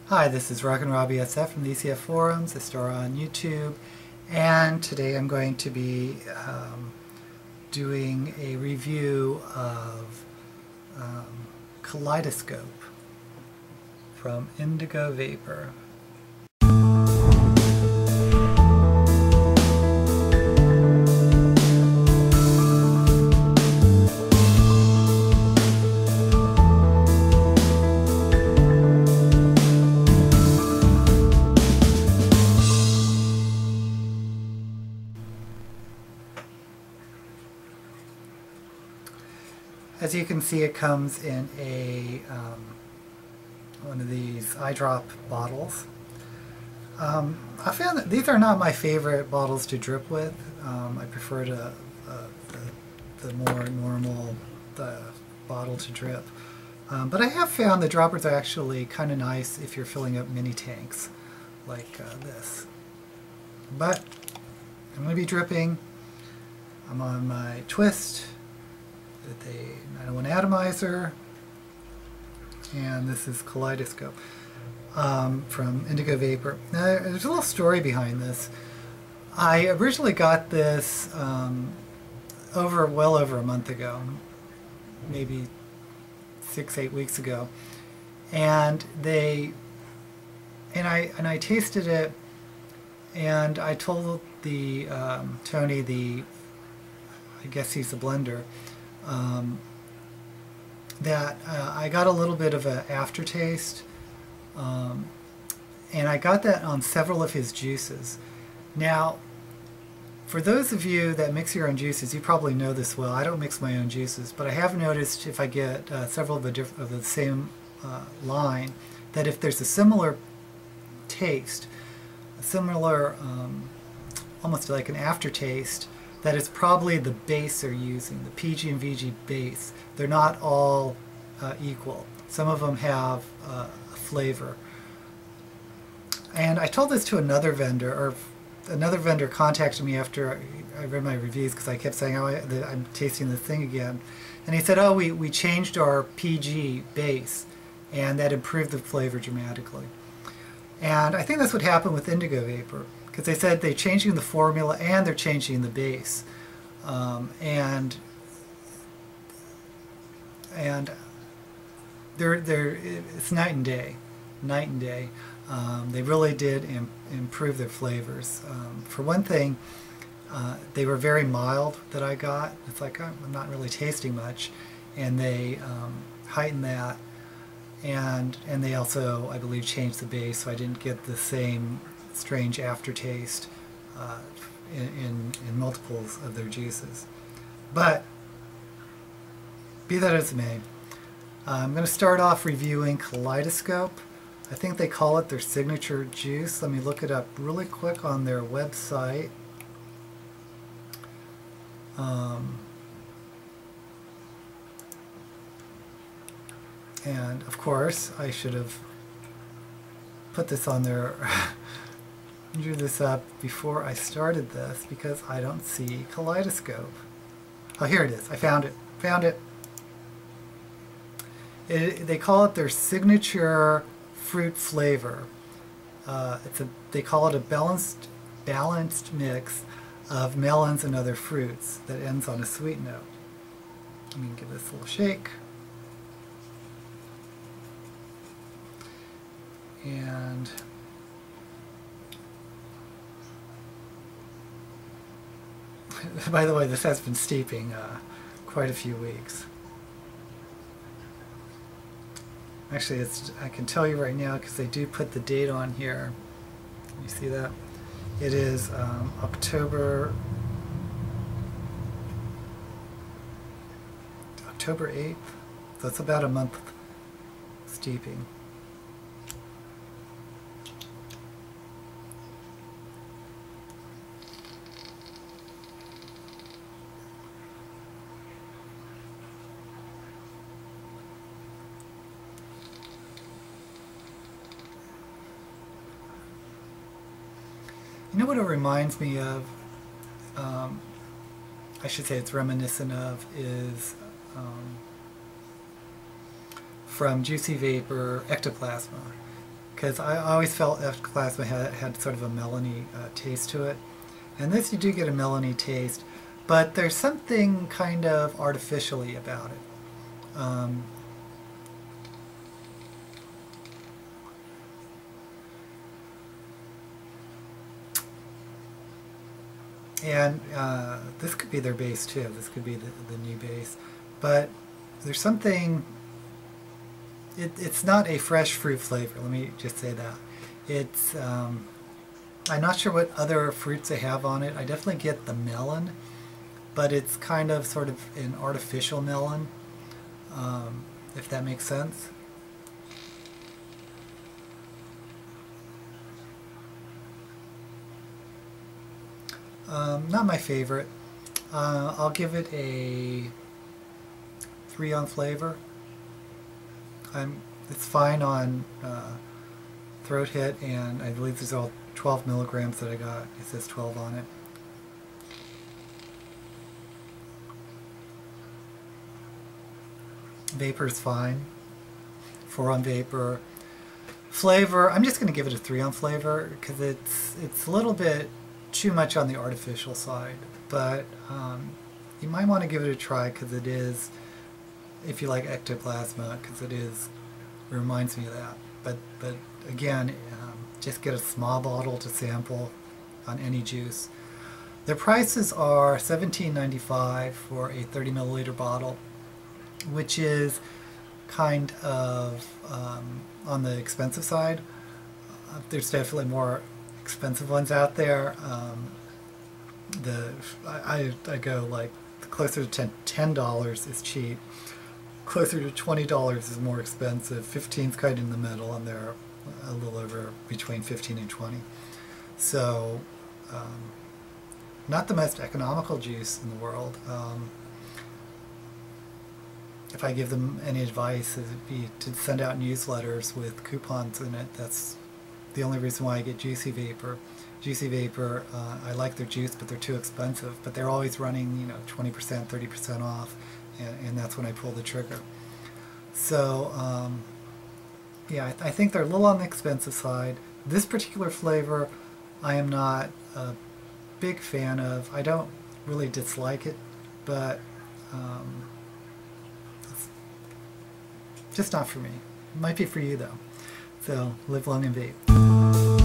Hi, this is Rockin Robbie SF from the ECF forums, a store on YouTube, and today I'm going to be doing a review of Kaleidoscope from Indigo Vapor. As you can see, it comes in a one of these eye drop bottles. I found that these are not my favorite bottles to drip with. I prefer the more normal bottle to drip. But I have found the droppers are actually kind of nice if you're filling up mini tanks like this. But I'm going to be dripping. I'm on my twist with a 901 atomizer, and this is Kaleidoscope from Indigo Vapor. Now, there's a little story behind this. I originally got this well over a month ago, maybe 6-8 weeks ago, and I tasted it, and I told the Tony, I guess he's the blender, that I got a little bit of an aftertaste, and I got that on several of his juices. Now, for those of you that mix your own juices, you probably know this well. I don't mix my own juices, but I have noticed if I get several of the same line, that if there's a similar taste, a similar, almost like an aftertaste, that it's probably the base they're using, the PG and VG base. They're not all equal. Some of them have a flavor. And I told this to another vendor, or another vendor contacted me after I read my reviews because I kept saying, oh, I'm tasting this thing again. And he said, oh, we changed our PG base, and that improved the flavor dramatically. And I think that's what happened with Indigo Vapor, because they said they're changing the formula and they're changing the base, and it's night and day, night and day. They really did improve their flavors. For one thing, they were very mild that I got. It's like, oh, I'm not really tasting much, and they heightened that, and they also, I believe, changed the base, so I didn't get the same strange aftertaste in multiples of their juices. But be that as it may, I'm going to start off reviewing Kaleidoscope. I think they call it their signature juice. Let me look it up really quick on their website. And of course, I should have put this on their drew this up before I started this because I don't see Kaleidoscope. Oh, here it is. I found it. Found it. They call it their signature fruit flavor. They call it a balanced mix of melons and other fruits that ends on a sweet note. Let me give this a little shake. And by the way, this has been steeping quite a few weeks. Actually, I can tell you right now because they do put the date on here. You see that? It is October 8th. So it's about a month steeping. You know what it reminds me of? I should say it's reminiscent of, is from Juicy Vapor Ecto Plasma. because I always felt Ecto Plasma had sort of a melony taste to it. And this you do get a melony taste, but there's something kind of artificially about it. And this could be their base too. This could be the new base. But there's something, it's not a fresh fruit flavor, let me just say that. It's, I'm not sure what other fruits they have on it. I definitely get the melon, but it's kind of sort of an artificial melon, if that makes sense. Not my favorite. I'll give it a 3 on flavor. It's fine on throat hit, and I believe there's all 12 milligrams that I got. It says 12 on it. Vapor's fine. 4 on vapor. Flavor, I'm just going to give it a 3 on flavor because it's a little bit too much on the artificial side, but you might want to give it a try because it is, if you like Ecto Plasma, because it reminds me of that. But again, just get a small bottle to sample on any juice. Their prices are $17.95 for a 30 milliliter bottle, which is kind of on the expensive side. There's definitely more expensive ones out there. I go like closer to $10 is cheap. Closer to $20 is more expensive. 15's kind of in the middle, and they're a little over between 15 and 20. So, not the most economical juice in the world. If I give them any advice, it would be to send out newsletters with coupons in it. That's the only reason why I get Juicy Vapor. Juicy Vapor, I like their juice, but they're too expensive. But they're always running, 20%, 30% off, and that's when I pull the trigger. So, yeah, I think they're a little on the expensive side. This particular flavor, I am not a big fan of. I don't really dislike it, but it's just not for me. It might be for you, though. So, live long and vape.